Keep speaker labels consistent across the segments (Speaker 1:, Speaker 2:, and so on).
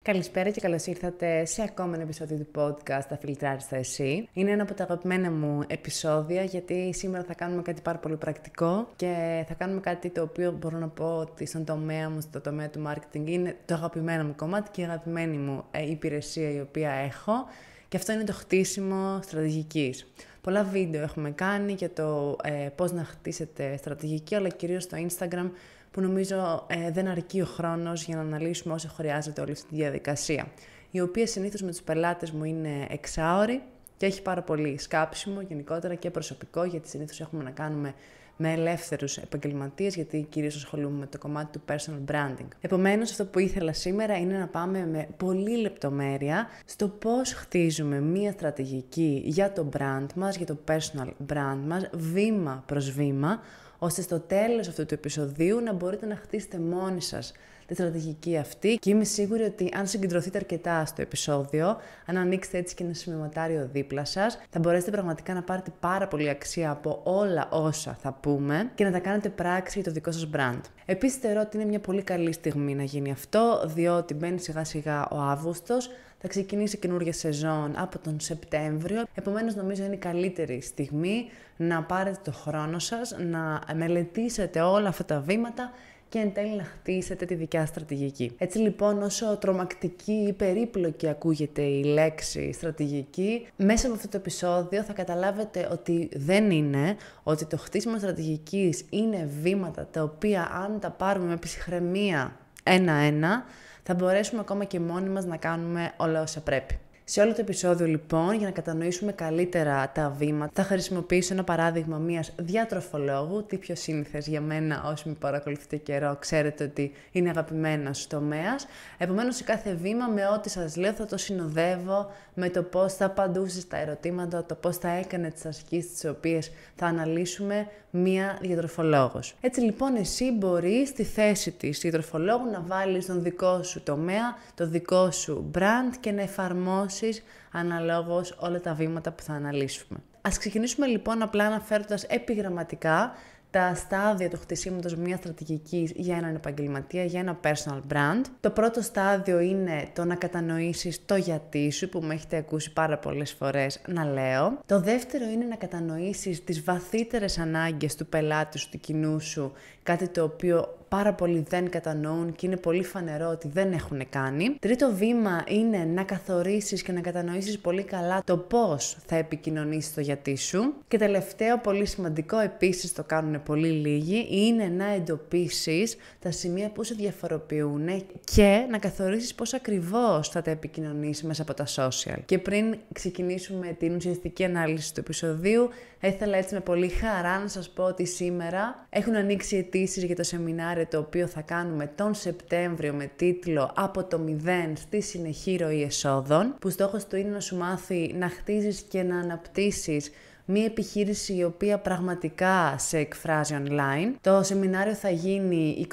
Speaker 1: Καλησπέρα και καλώς ήρθατε σε ακόμα ένα επεισόδιο του podcast «Τα φιλτράρεις θα εσύ». Είναι ένα από τα αγαπημένα μου επεισόδια, γιατί σήμερα θα κάνουμε κάτι πάρα πολύ πρακτικό και θα κάνουμε κάτι το οποίο μπορώ να πω ότι στον τομέα μου, στο τομέα του marketing, είναι το αγαπημένο μου κομμάτι και η αγαπημένη μου υπηρεσία η οποία έχω. Και αυτό είναι το χτίσιμο στρατηγικής. Πολλά βίντεο έχουμε κάνει για το πώς να χτίσετε στρατηγική, αλλά κυρίως στο Instagram, που νομίζω δεν αρκεί ο χρόνος για να αναλύσουμε όσο χρειάζεται όλη αυτή τη διαδικασία, η οποία συνήθως με τους πελάτες μου είναι εξάωρη και έχει πάρα πολύ σκάψιμο γενικότερα και προσωπικό, γιατί συνήθως έχουμε να κάνουμε με ελεύθερους επαγγελματίες, γιατί κυρίως ασχολούμαι με το κομμάτι του personal branding. Επομένως, αυτό που ήθελα σήμερα είναι να πάμε με πολύ λεπτομέρεια στο πώς χτίζουμε μία στρατηγική για το brand μας, για το personal brand μας, βήμα προς βήμα, ώστε στο τέλος αυτού του επεισοδίου να μπορείτε να χτίσετε μόνοι σας τη στρατηγική αυτή, και είμαι σίγουρη ότι αν συγκεντρωθείτε αρκετά στο επεισόδιο, αν ανοίξετε έτσι και ένα σημειωματάριο δίπλα σας, θα μπορέσετε πραγματικά να πάρετε πάρα πολύ αξία από όλα όσα θα πούμε και να τα κάνετε πράξη για το δικό σας brand. Επίσης, θεωρώ ότι είναι μια πολύ καλή στιγμή να γίνει αυτό, διότι μπαίνει σιγά σιγά ο Αύγουστος, θα ξεκινήσει καινούργια σεζόν από τον Σεπτέμβριο, επομένως νομίζω είναι η καλύτερη στιγμή να πάρετε το χρόνο σας, να μελετήσετε όλα αυτά τα βήματα και εν τέλει να χτίσετε τη δικιά στρατηγική. Έτσι λοιπόν, όσο τρομακτική ή περίπλοκη ακούγεται η λέξη στρατηγική, μέσα από αυτό το επεισόδιο θα καταλάβετε ότι δεν είναι, ότι το χτίσιμο στρατηγικής είναι βήματα τα οποία αν τα πάρουμε με ψυχραιμία ένα-ένα, θα μπορέσουμε ακόμα και μόνοι μας να κάνουμε όλα όσα πρέπει. Σε όλο το επεισόδιο λοιπόν, για να κατανοήσουμε καλύτερα τα βήματα, θα χρησιμοποιήσω ένα παράδειγμα μιας διατροφολόγου, τι πιο σύνηθες για μένα. Όσοι με παρακολουθείτε καιρό, ξέρετε ότι είναι αγαπημένος τομέας. Επομένως, σε κάθε βήμα, με ό,τι σας λέω, θα το συνοδεύω με το πώς θα απαντούσε στα ερωτήματα, το πώς θα έκανε τις ασκήσεις τις οποίες θα αναλύσουμε μία διατροφολόγος. Έτσι λοιπόν, εσύ μπορείς στη θέση της διατροφολόγου να βάλεις τον δικό σου τομέα, το δικό σου brand και να εφαρμόσεις αναλόγως όλα τα βήματα που θα αναλύσουμε. Ας ξεκινήσουμε λοιπόν απλά αναφέροντας επιγραμματικά τα στάδια του χτισήματος μιας στρατηγικής για έναν επαγγελματία, για ένα personal brand. Το πρώτο στάδιο είναι το να κατανοήσεις το γιατί σου, που με έχετε ακούσει πάρα πολλές φορές να λέω. Το δεύτερο είναι να κατανοήσεις τις βαθύτερες ανάγκες του πελάτη σου, του κοινού σου, κάτι το οποίο πάρα πολλοί δεν κατανοούν και είναι πολύ φανερό ότι δεν έχουν κάνει. Τρίτο βήμα είναι να καθορίσεις και να κατανοήσεις πολύ καλά το πώς θα επικοινωνήσεις το γιατί σου. Και τελευταίο, πολύ σημαντικό, επίσης το κάνουν πολύ λίγοι, είναι να εντοπίσεις τα σημεία που σε διαφοροποιούν και να καθορίσεις πώς ακριβώς θα τα επικοινωνήσεις μέσα από τα social. Και πριν ξεκινήσουμε την ουσιαστική ανάλυση του επεισοδίου, ήθελα έτσι με πολύ χαρά να σας πω ότι σήμερα έχουν ανοίξει αιτήσεις για το σεμινάριο το οποίο θα κάνουμε τον Σεπτέμβριο με τίτλο «Από το 0 στη συνεχή ροή εσόδων», που στόχος του είναι να σου μάθει να χτίζεις και να αναπτύσσεις μία επιχείρηση η οποία πραγματικά σε εκφράζει online. Το σεμινάριο θα γίνει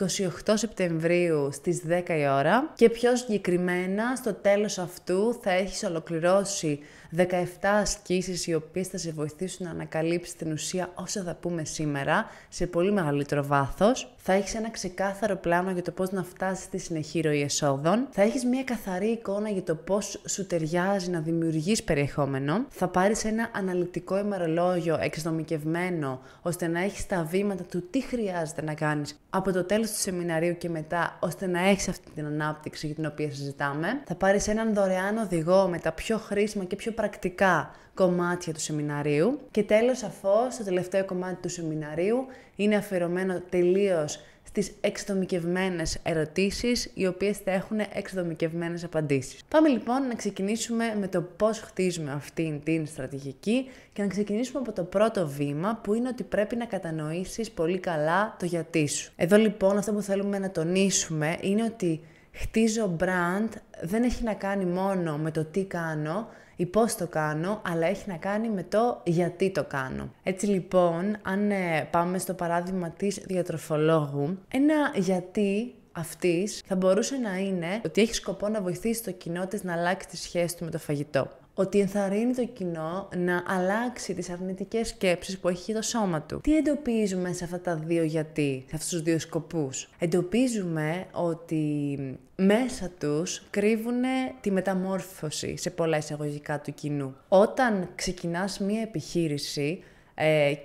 Speaker 1: 28 Σεπτεμβρίου στις 10 η ώρα και πιο συγκεκριμένα στο τέλος αυτού θα έχεις ολοκληρώσει 17 ασκήσεις οι οποίες θα σε βοηθήσουν να ανακαλύψεις την ουσία όσα θα πούμε σήμερα σε πολύ μεγαλύτερο βάθος. Θα έχεις ένα ξεκάθαρο πλάνο για το πώς να φτάσεις στη συνεχή ροή εσόδων. Θα έχεις μια καθαρή εικόνα για το πώς σου ταιριάζει να δημιουργείς περιεχόμενο. Θα πάρεις ένα αναλυτικό ημερολόγιο εξατομικευμένο, ώστε να έχεις τα βήματα του τι χρειάζεται να κάνεις από το τέλος του σεμιναρίου και μετά, ώστε να έχεις αυτή την ανάπτυξη για την οποία συζητάμε. Θα πάρεις έναν δωρεάν οδηγό με τα πιο χρήσιμα και πιο πρακτικά κομμάτια του σεμιναρίου. Και τέλος, σαφώς, το τελευταίο κομμάτι του σεμιναρίου είναι αφιερωμένο τελείως στις εξατομικευμένες ερωτήσεις, οι οποίες θα έχουν εξατομικευμένες απαντήσεις. Πάμε λοιπόν να ξεκινήσουμε με το πώς χτίζουμε αυτήν την στρατηγική και να ξεκινήσουμε από το πρώτο βήμα, που είναι ότι πρέπει να κατανοήσεις πολύ καλά το γιατί σου. Εδώ λοιπόν αυτό που θέλουμε να τονίσουμε είναι ότι χτίζω brand δεν έχει να κάνει μόνο με το τι κάνω ή πώς το κάνω, αλλά έχει να κάνει με το γιατί το κάνω. Έτσι λοιπόν, αν πάμε στο παράδειγμα της διατροφολόγου, ένα γιατί αυτής θα μπορούσε να είναι ότι έχει σκοπό να βοηθήσει το κοινό της να αλλάξει τη σχέση του με το φαγητό. Ότι ενθαρρύνει το κοινό να αλλάξει τις αρνητικές σκέψεις που έχει για το σώμα του. Τι εντοπίζουμε σε αυτά τα δύο γιατί, σε αυτούς τους δύο σκοπούς? Εντοπίζουμε ότι μέσα τους κρύβουν τη μεταμόρφωση σε πολλά εισαγωγικά του κοινού. Όταν ξεκινάς μία επιχείρηση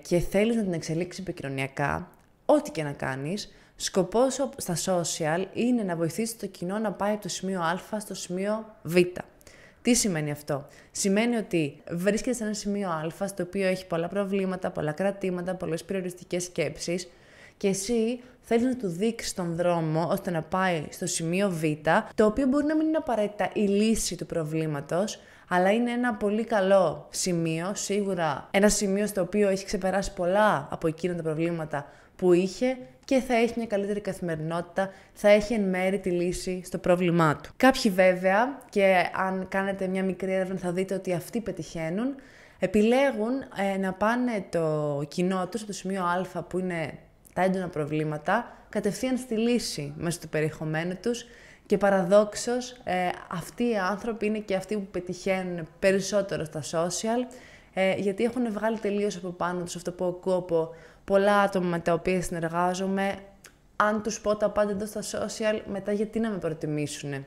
Speaker 1: και θέλεις να την εξελίξεις επικοινωνιακά, ό,τι και να κάνεις, σκοπός στα social είναι να βοηθήσεις το κοινό να πάει από το σημείο Α στο σημείο Β. Τι σημαίνει αυτό? Σημαίνει ότι βρίσκεσαι σε ένα σημείο Α, στο οποίο έχει πολλά προβλήματα, πολλά κρατήματα, πολλές περιοριστικές σκέψεις και εσύ θέλεις να του δείξεις τον δρόμο ώστε να πάει στο σημείο Β, το οποίο μπορεί να μην είναι απαραίτητα η λύση του προβλήματος, αλλά είναι ένα πολύ καλό σημείο, σίγουρα ένα σημείο στο οποίο έχει ξεπεράσει πολλά από εκείνα τα προβλήματα που είχε και θα έχει μια καλύτερη καθημερινότητα, θα έχει εν μέρη τη λύση στο πρόβλημά του. Κάποιοι βέβαια, και αν κάνετε μια μικρή έρευνα θα δείτε ότι αυτοί πετυχαίνουν, επιλέγουν να πάνε το κοινό τους, το σημείο Α που είναι τα έντονα προβλήματα, κατευθείαν στη λύση μέσα του περιεχομένου τους και παραδόξως αυτοί οι άνθρωποι είναι και αυτοί που πετυχαίνουν περισσότερο στα social, γιατί έχουν βγάλει τελείως από πάνω τους αυτό που ακούω από πολλά άτομα με τα οποία συνεργάζομαι. Αν τους πω τα πάντα εδώ στα social, μετά γιατί να με προτιμήσουν?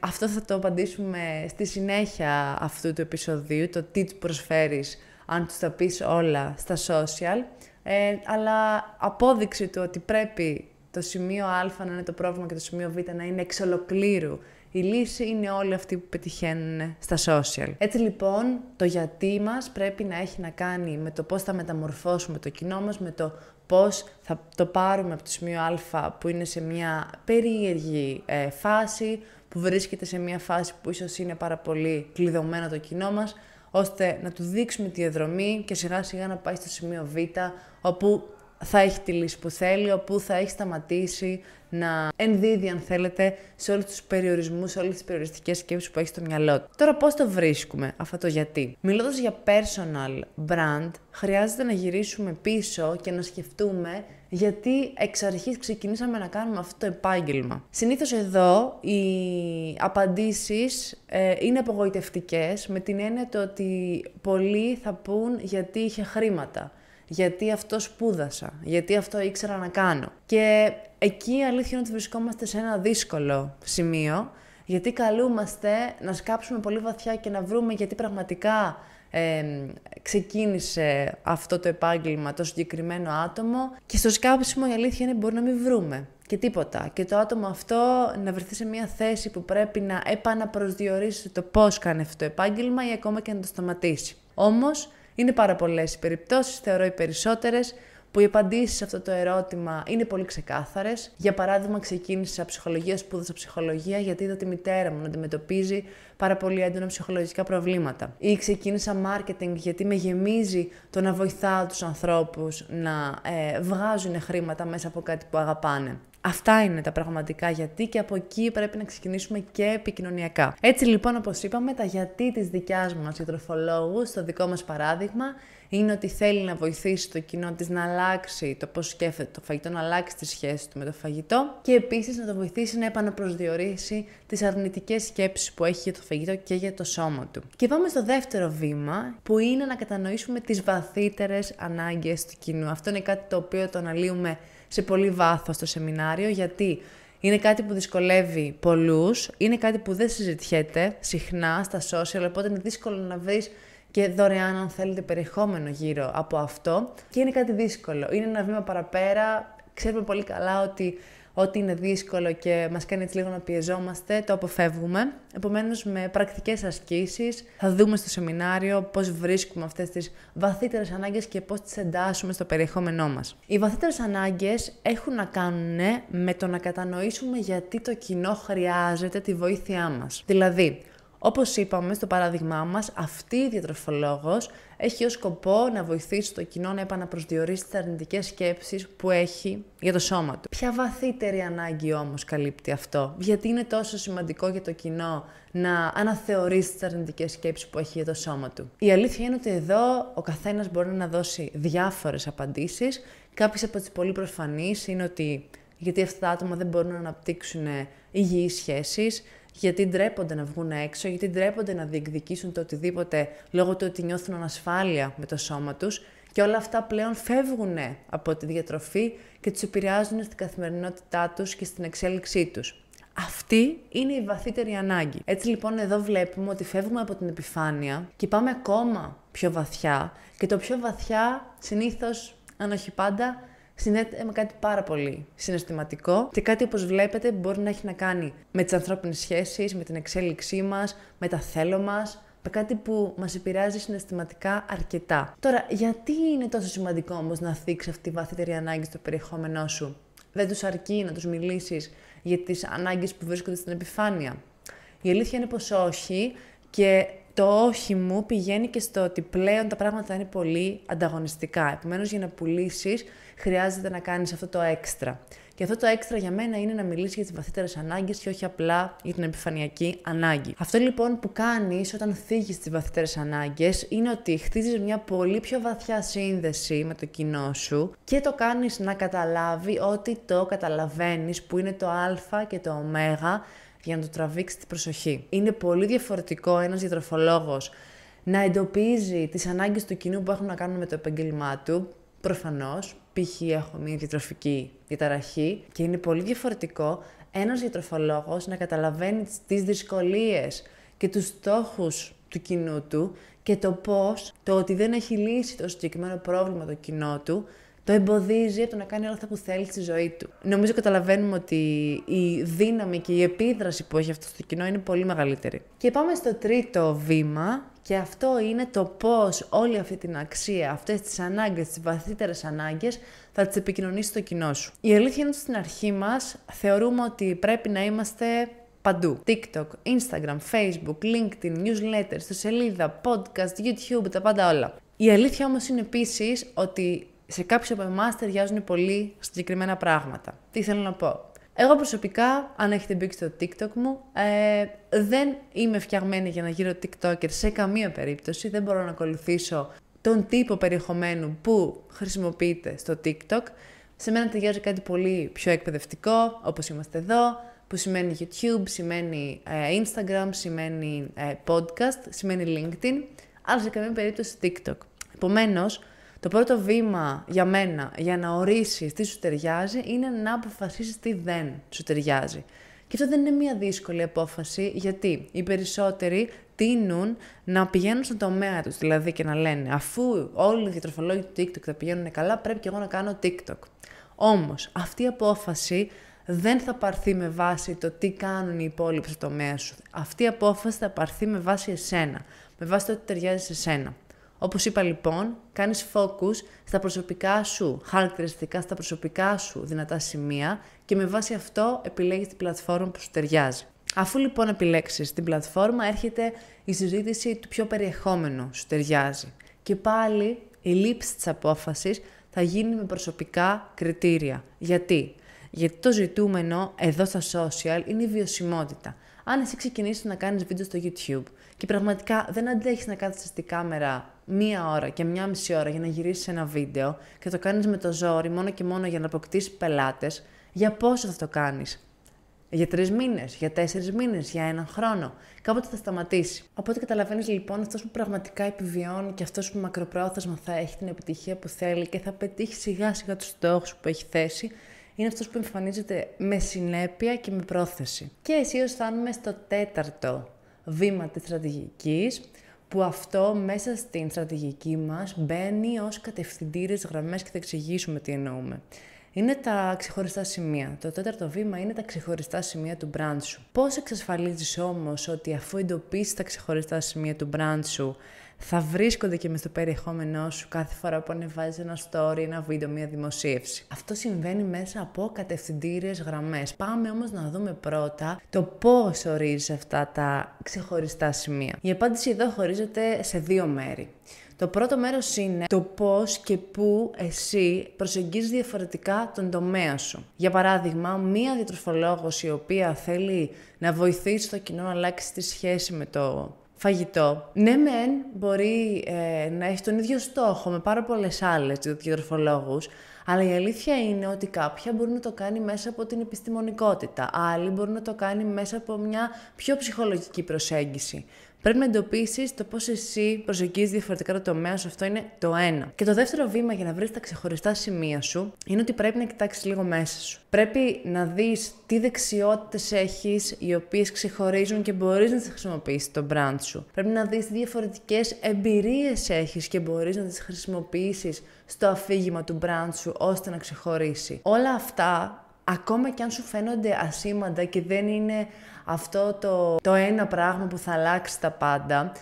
Speaker 1: Αυτό θα το απαντήσουμε στη συνέχεια αυτού του επεισοδίου, το τι τους προσφέρεις αν τους τα πεις όλα στα social, αλλά απόδειξη του ότι πρέπει το σημείο Α να είναι το πρόβλημα και το σημείο Β να είναι εξ ολοκλήρου η λύση, είναι όλοι αυτοί που πετυχαίνουν στα social. Έτσι λοιπόν, το γιατί μας πρέπει να έχει να κάνει με το πώς θα μεταμορφώσουμε το κοινό μας, με το πώς θα το πάρουμε από το σημείο Α που είναι σε μια περίεργη φάση, που βρίσκεται σε μια φάση που ίσως είναι πάρα πολύ κλειδωμένο το κοινό μας, ώστε να του δείξουμε τη διαδρομή και σιγά σιγά να πάει στο σημείο Β, όπου θα έχει τη λύση που θέλει, όπου θα έχει σταματήσει να ενδίδει, αν θέλετε, σε όλους τους περιορισμούς, σε όλες τις περιοριστικές σκέψεις που έχει στο μυαλό του. Τώρα πώς το βρίσκουμε αυτό το γιατί? Μιλώντας για personal brand, χρειάζεται να γυρίσουμε πίσω και να σκεφτούμε γιατί εξ αρχής ξεκινήσαμε να κάνουμε αυτό το επάγγελμα. Συνήθως εδώ οι απαντήσεις είναι απογοητευτικές, με την έννοια το ότι πολλοί θα πούν γιατί είχε χρήματα, γιατί αυτό σπούδασα, γιατί αυτό ήξερα να κάνω. Και εκεί η αλήθεια είναι ότι βρισκόμαστε σε ένα δύσκολο σημείο, γιατί καλούμαστε να σκάψουμε πολύ βαθιά και να βρούμε γιατί πραγματικά ξεκίνησε αυτό το επάγγελμα το συγκεκριμένο άτομο, και στο σκάψιμο η αλήθεια είναι μπορεί να μην βρούμε και τίποτα. Και το άτομο αυτό να βρεθεί σε μια θέση που πρέπει να επαναπροσδιορίσει το πώς κάνει αυτό το επάγγελμα ή ακόμα και να το σταματήσει. Όμως, είναι πάρα πολλές οι περιπτώσεις, θεωρώ οι περισσότερες, που οι απαντήσεις σε αυτό το ερώτημα είναι πολύ ξεκάθαρες. Για παράδειγμα, ξεκίνησα ψυχολογία, σπούδασα ψυχολογία, γιατί είδα τη μητέρα μου να αντιμετωπίζει πάρα πολύ έντονα ψυχολογικά προβλήματα. Ή ξεκίνησα marketing, γιατί με γεμίζει το να βοηθάω τους ανθρώπους να βγάζουν χρήματα μέσα από κάτι που αγαπάνε. Αυτά είναι τα πραγματικά γιατί και από εκεί πρέπει να ξεκινήσουμε και επικοινωνιακά. Έτσι λοιπόν, όπως είπαμε, τα γιατί της δικιάς μας διατροφολόγου, στο δικό μας παράδειγμα, είναι ότι θέλει να βοηθήσει το κοινό της να αλλάξει το πώς σκέφτεται το φαγητό, να αλλάξει τη σχέση του με το φαγητό και επίσης να το βοηθήσει να επαναπροσδιορίσει τις αρνητικές σκέψεις που έχει για το φαγητό και για το σώμα του. Και πάμε στο δεύτερο βήμα, που είναι να κατανοήσουμε τις βαθύτερες ανάγκες του κοινού. Αυτό είναι κάτι το οποίο το αναλύουμε σε πολύ βάθος στο σεμινάριο, γιατί είναι κάτι που δυσκολεύει πολλούς, είναι κάτι που δεν συζητιέται συχνά στα social, οπότε είναι δύσκολο να βρεις και δωρεάν, αν θέλετε, περιεχόμενο γύρω από αυτό. Και είναι κάτι δύσκολο. Είναι ένα βήμα παραπέρα. Ξέρουμε πολύ καλά ότι ό,τι είναι δύσκολο και μας κάνει έτσι λίγο να πιεζόμαστε, το αποφεύγουμε. Επομένως, με πρακτικές ασκήσεις θα δούμε στο σεμινάριο πώς βρίσκουμε αυτές τις βαθύτερες ανάγκες και πώς τις εντάσσουμε στο περιεχόμενό μας. Οι βαθύτερες ανάγκες έχουν να κάνουν με το να κατανοήσουμε γιατί το κοινό χρειάζεται τη βοήθειά μας. Δηλαδή, όπως είπαμε στο παράδειγμά μας, αυτή η διατροφολόγος έχει ως σκοπό να βοηθήσει το κοινό να επαναπροσδιορίσει τις αρνητικές σκέψεις που έχει για το σώμα του. Ποια βαθύτερη ανάγκη όμως καλύπτει αυτό? Γιατί είναι τόσο σημαντικό για το κοινό να αναθεωρήσει τις αρνητικές σκέψεις που έχει για το σώμα του? Η αλήθεια είναι ότι εδώ ο καθένας μπορεί να δώσει διάφορες απαντήσεις. Κάποιες από τις πολύ προφανείς είναι ότι γιατί αυτά τα άτομα δεν μπορούν να αναπτύξουν υγιείς σχέσεις, γιατί ντρέπονται να βγουν έξω, γιατί ντρέπονται να διεκδικήσουν το οτιδήποτε λόγω του ότι νιώθουν ανασφάλεια με το σώμα τους, και όλα αυτά πλέον φεύγουν από τη διατροφή και τους επηρεάζουν στην καθημερινότητά τους και στην εξέλιξή τους. Αυτή είναι η βαθύτερη ανάγκη. Έτσι λοιπόν εδώ βλέπουμε ότι φεύγουμε από την επιφάνεια και πάμε ακόμα πιο βαθιά και το πιο βαθιά συνήθως, αν όχι πάντα, συνδέεται με κάτι πάρα πολύ συναισθηματικό και κάτι, όπως βλέπετε, μπορεί να έχει να κάνει με τις ανθρώπινες σχέσεις, με την εξέλιξή μας, με τα θέλω μας, με κάτι που μας επηρεάζει συναισθηματικά αρκετά. Τώρα, γιατί είναι τόσο σημαντικό όμως να θίξεις αυτή τη βαθύτερη ανάγκη στο περιεχόμενό σου? Δεν τους αρκεί να τους μιλήσεις για τις ανάγκες που βρίσκονται στην επιφάνεια? Η αλήθεια είναι πως όχι, και το όχι μου πηγαίνει και στο ότι πλέον τα πράγματα είναι πολύ ανταγωνιστικά. Επομένως, για να πουλήσεις, χρειάζεται να κάνεις αυτό το έξτρα. Και αυτό το έξτρα για μένα είναι να μιλήσεις για τις βαθύτερες ανάγκες και όχι απλά για την επιφανειακή ανάγκη. Αυτό λοιπόν που κάνεις όταν θίγεις τις βαθύτερες ανάγκες είναι ότι χτίζεις μια πολύ πιο βαθιά σύνδεση με το κοινό σου και το κάνεις να καταλάβει ότι το καταλαβαίνεις, που είναι το α και το ω, για να του τραβήξει την προσοχή. Είναι πολύ διαφορετικό ένας διατροφολόγος να εντοπίζει τις ανάγκες του κοινού που έχουν να κάνουν με το επάγγελμά του. Προφανώς, π.χ. έχω μια διατροφική διαταραχή, και είναι πολύ διαφορετικό ένας διατροφολόγος να καταλαβαίνει τις δυσκολίες και τους στόχους του κοινού του και το πώς το ότι δεν έχει λύσει το συγκεκριμένο πρόβλημα το κοινό του το εμποδίζει από το να κάνει όλα αυτά που θέλει στη ζωή του. Νομίζω καταλαβαίνουμε ότι η δύναμη και η επίδραση που έχει αυτό στο κοινό είναι πολύ μεγαλύτερη. Και πάμε στο τρίτο βήμα, και αυτό είναι το πώς όλη αυτή την αξία, αυτές τις ανάγκες, τις βαθύτερες ανάγκες, θα τις επικοινωνήσεις στο κοινό σου. Η αλήθεια είναι ότι στην αρχή μας θεωρούμε ότι πρέπει να είμαστε παντού. TikTok, Instagram, Facebook, LinkedIn, newsletters, ιστοσελίδα, podcast, YouTube, τα πάντα όλα. Η αλήθεια όμως είναι επίσης ότι σε κάποιους από εμάς ταιριάζουν πολύ συγκεκριμένα πράγματα. Τι θέλω να πω? Εγώ προσωπικά, αν έχετε μπει στο TikTok μου, δεν είμαι φτιαγμένη για να γύρω TikToker σε καμία περίπτωση. Δεν μπορώ να ακολουθήσω τον τύπο περιεχομένου που χρησιμοποιείτε στο TikTok. Σε μένα ταιριάζει κάτι πολύ πιο εκπαιδευτικό, όπως είμαστε εδώ, που σημαίνει YouTube, σημαίνει Instagram, σημαίνει podcast, σημαίνει LinkedIn, αλλά σε καμία περίπτωση TikTok. Επομένως, το πρώτο βήμα για μένα για να ορίσεις τι σου ταιριάζει είναι να αποφασίσεις τι δεν σου ταιριάζει. Και αυτό δεν είναι μια δύσκολη απόφαση, γιατί οι περισσότεροι τείνουν να πηγαίνουν στον τομέα τους, δηλαδή, και να λένε αφού όλοι οι διατροφολόγοι του TikTok θα πηγαίνουν καλά, πρέπει και εγώ να κάνω TikTok. Όμως, αυτή η απόφαση δεν θα πάρθει με βάση το τι κάνουν οι υπόλοιποι στο τομέα σου. Αυτή η απόφαση θα πάρθει με βάση εσένα, με βάση το ότι ταιριάζει σε εσένα. Όπως είπα λοιπόν, κάνεις focus στα προσωπικά σου χαρακτηριστικά, στα προσωπικά σου δυνατά σημεία και με βάση αυτό επιλέγεις την πλατφόρμα που σου ταιριάζει. Αφού λοιπόν επιλέξεις την πλατφόρμα, έρχεται η συζήτηση του ποιο περιεχόμενο σου ταιριάζει. Και πάλι η λήψη της απόφασης θα γίνει με προσωπικά κριτήρια. Γιατί? Γιατί το ζητούμενο εδώ στα social είναι η βιωσιμότητα. Αν εσύ ξεκινήσεις να κάνεις βίντεο στο YouTube και πραγματικά δεν αντέχεις να κάθεσαι στη κάμερα 1 ώρα και 1,5 ώρα για να γυρίσεις ένα βίντεο και το κάνεις με το ζόρι μόνο και μόνο για να αποκτήσεις πελάτες, για πόσο θα το κάνεις? Για 3 μήνες, για 4 μήνες, για 1 χρόνο? Κάποτε θα σταματήσει. Οπότε καταλαβαίνεις λοιπόν, αυτός που πραγματικά επιβιώνει και αυτός που μακροπρόθεσμα θα έχει την επιτυχία που θέλει και θα πετύχει σιγά σιγά τους στόχους που έχει θέσει, είναι αυτός που εμφανίζεται με συνέπεια και με πρόθεση. Και αισίως φτάνουμε στο 4ο βήμα της στρατηγικής, που αυτό μέσα στην στρατηγική μας μπαίνει ως κατευθυντήρες γραμμές και θα εξηγήσουμε τι εννοούμε. Είναι τα ξεχωριστά σημεία. Το 4ο βήμα είναι τα ξεχωριστά σημεία του brand σου. Πώς εξασφαλίζεις όμως ότι αφού εντοπίσεις τα ξεχωριστά σημεία του brand σου, θα βρίσκονται και μες στο περιεχόμενό σου κάθε φορά που ανεβάζεις ένα story, ένα βίντεο, μια δημοσίευση? Αυτό συμβαίνει μέσα από κατευθυντήριες γραμμές. Πάμε όμως να δούμε πρώτα το πώς ορίζεις αυτά τα ξεχωριστά σημεία. Η απάντηση εδώ χωρίζεται σε 2 μέρη. Το πρώτο μέρος είναι το πώς και πού εσύ προσεγγίζεις διαφορετικά τον τομέα σου. Για παράδειγμα, μία διατροφολόγος η οποία θέλει να βοηθήσει το κοινό να αλλάξει τη σχέση με το φαγητό, ναι μεν μπορεί να έχει τον ίδιο στόχο με πάρα πολλές άλλες διατροφολόγους, Αλλά η αλήθεια είναι ότι κάποια μπορεί να το κάνει μέσα από την επιστημονικότητα, άλλοι μπορεί να το κάνει μέσα από μια πιο ψυχολογική προσέγγιση. Πρέπει να εντοπίσεις το πώς εσύ προσεγγίζεις διαφορετικά το τομέα σου, αυτό είναι το ένα. Και το δεύτερο βήμα για να βρεις τα ξεχωριστά σημεία σου είναι ότι πρέπει να κοιτάξεις λίγο μέσα σου. Πρέπει να δεις τι δεξιότητες έχεις, οι οποίες ξεχωρίζουν και μπορείς να τις χρησιμοποιήσεις στο brand σου. Πρέπει να δεις τι διαφορετικές εμπειρίες έχεις και μπορείς να τις χρησιμοποιήσεις στο αφήγημα του brand σου ώστε να ξεχωρίσει. Όλα αυτά, ακόμα και αν σου φαίνονται ασήμαντα και δεν είναι αυτό το ένα πράγμα που θα αλλάξει τα πάντα,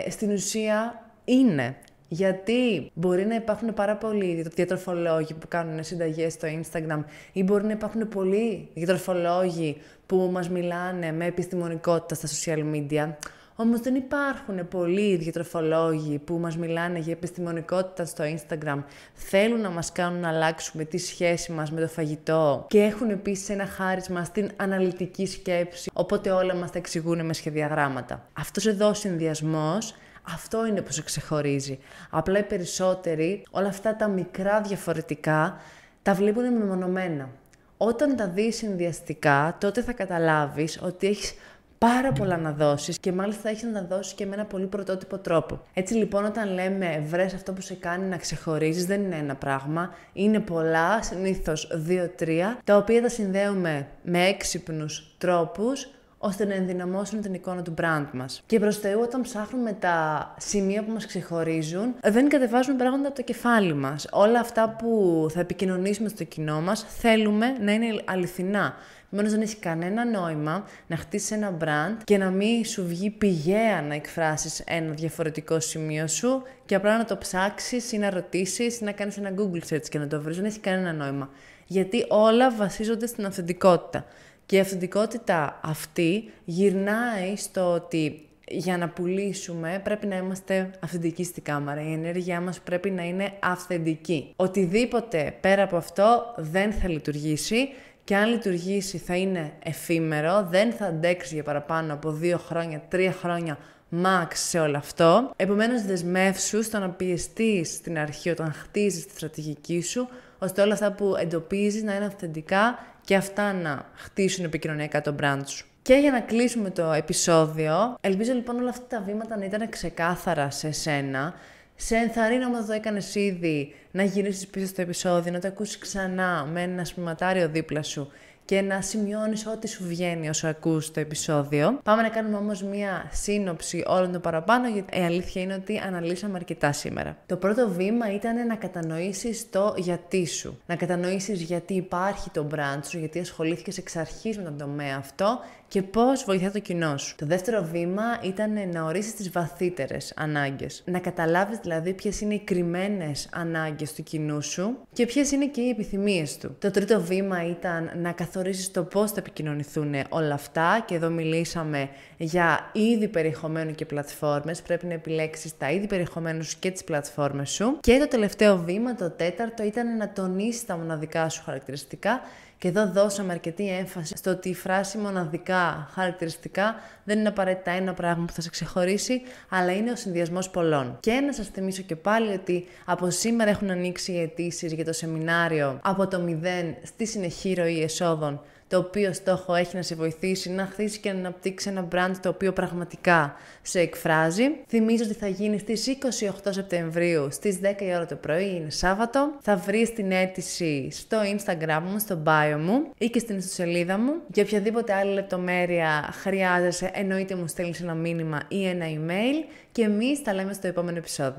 Speaker 1: στην ουσία είναι. Γιατί μπορεί να υπάρχουν πάρα πολλοί διατροφολόγοι που κάνουν συνταγές στο Instagram ή μπορεί να υπάρχουν πολλοί διατροφολόγοι που μας μιλάνε με επιστημονικότητα στα social media. Όμως δεν υπάρχουν πολλοί διατροφολόγοι που μας μιλάνε για επιστημονικότητα στο Instagram, θέλουν να μας κάνουν να αλλάξουμε τη σχέση μας με το φαγητό και έχουν επίσης ένα χάρισμα στην αναλυτική σκέψη, οπότε όλα μας τα εξηγούν με σχεδιαγράμματα. Αυτός εδώ ο συνδυασμός, αυτό είναι που σε ξεχωρίζει. Απλά οι περισσότεροι όλα αυτά τα μικρά διαφορετικά τα βλέπουν μεμονωμένα. Όταν τα δεις συνδυαστικά, τότε θα καταλάβεις ότι έχεις πάρα πολλά να δώσεις και μάλιστα έχεις να τα δώσεις και με ένα πολύ πρωτότυπο τρόπο. Έτσι λοιπόν, όταν λέμε βρες αυτό που σε κάνει να ξεχωρίζεις, δεν είναι ένα πράγμα, είναι πολλά, συνήθως 2-3, τα οποία τα συνδέουμε με έξυπνους τρόπους ώστε να ενδυναμώσουν την εικόνα του brand μας. Και προς Θεού, όταν ψάχνουμε τα σημεία που μας ξεχωρίζουν, δεν κατεβάζουμε πράγματα από το κεφάλι μας. Όλα αυτά που θα επικοινωνήσουμε στο κοινό μας θέλουμε να είναι αληθινά. Επομένως, δεν έχει κανένα νόημα να χτίσεις ένα brand και να μην σου βγει πηγαία να εκφράσεις ένα διαφορετικό σημείο σου και απλά να το ψάξεις ή να ρωτήσεις ή να κάνεις ένα Google search και να το βρεις. Δεν έχει κανένα νόημα. Γιατί όλα βασίζονται στην αυθεντικότητα. Και η αυθεντικότητα αυτή γυρνάει στο ότι για να πουλήσουμε πρέπει να είμαστε αυθεντικοί στην κάμερα. Η ενέργειά μας πρέπει να είναι αυθεντική. Οτιδήποτε πέρα από αυτό δεν θα λειτουργήσει και αν λειτουργήσει θα είναι εφήμερο, δεν θα αντέξει για παραπάνω από 2 χρόνια, 3 χρόνια max σε όλο αυτό. Επομένως, δεσμεύσου στο να πιεστείς στην αρχή όταν χτίζεις τη στρατηγική σου, ώστε όλα αυτά που εντοπίζεις να είναι αυθεντικά και αυτά να χτίσουν επικοινωνιακά το brand σου. Και για να κλείσουμε το επεισόδιο, ελπίζω λοιπόν όλα αυτά τα βήματα να ήταν ξεκάθαρα σε σένα. Σε ενθαρρύνω, άμα το έκανες ήδη, να γυρίσεις πίσω στο επεισόδιο, να το ακούσεις ξανά με ένα σπιματάριο δίπλα σου και να σημειώνεις ό,τι σου βγαίνει όσο ακούς το επεισόδιο. Πάμε να κάνουμε όμως μία σύνοψη όλων των παραπάνω, γιατί η αλήθεια είναι ότι αναλύσαμε αρκετά σήμερα. Το πρώτο βήμα ήταν να κατανοήσεις το γιατί σου. Να κατανοήσεις γιατί υπάρχει το brand σου, γιατί ασχολήθηκες εξ αρχής με τον τομέα αυτό και πώς βοηθά το κοινό σου. Το δεύτερο βήμα ήταν να ορίσεις τις βαθύτερες ανάγκες. Να καταλάβεις δηλαδή ποιες είναι οι κρυμμένες ανάγκες του κοινού σου και ποιες είναι και οι επιθυμίες του. Το τρίτο βήμα ήταν να καθορίσεις το πώς θα επικοινωνηθούν όλα αυτά και εδώ μιλήσαμε για είδη περιεχομένου και πλατφόρμες. Πρέπει να επιλέξεις τα είδη περιεχομένου και τις πλατφόρμες σου. Και το τελευταίο βήμα, το τέταρτο, ήταν να τονίσεις τα μοναδικά σου χαρακτηριστικά. Και εδώ δώσαμε αρκετή έμφαση στο ότι η φράση μοναδικά χαρακτηριστικά δεν είναι απαραίτητα ένα πράγμα που θα σε ξεχωρίσει, αλλά είναι ο συνδυασμός πολλών. Και να σας θυμίσω και πάλι ότι από σήμερα έχουν ανοίξει οι αιτήσεις για το σεμινάριο από το 0 στη συνεχή ροή εσόδων, το οποίο στόχο έχει να σε βοηθήσει να χτίσεις και να αναπτύξεις ένα brand το οποίο πραγματικά σε εκφράζει. Θυμίζω ότι θα γίνει στις 28 Σεπτεμβρίου στις 10 η ώρα το πρωί, είναι Σάββατο. Θα βρεις την αίτηση στο Instagram μου, στο bio μου ή και στην ιστοσελίδα μου. Για οποιαδήποτε άλλη λεπτομέρεια χρειάζεσαι, εννοείται μου στέλνεις ένα μήνυμα ή ένα email και εμείς τα λέμε στο επόμενο επεισόδιο.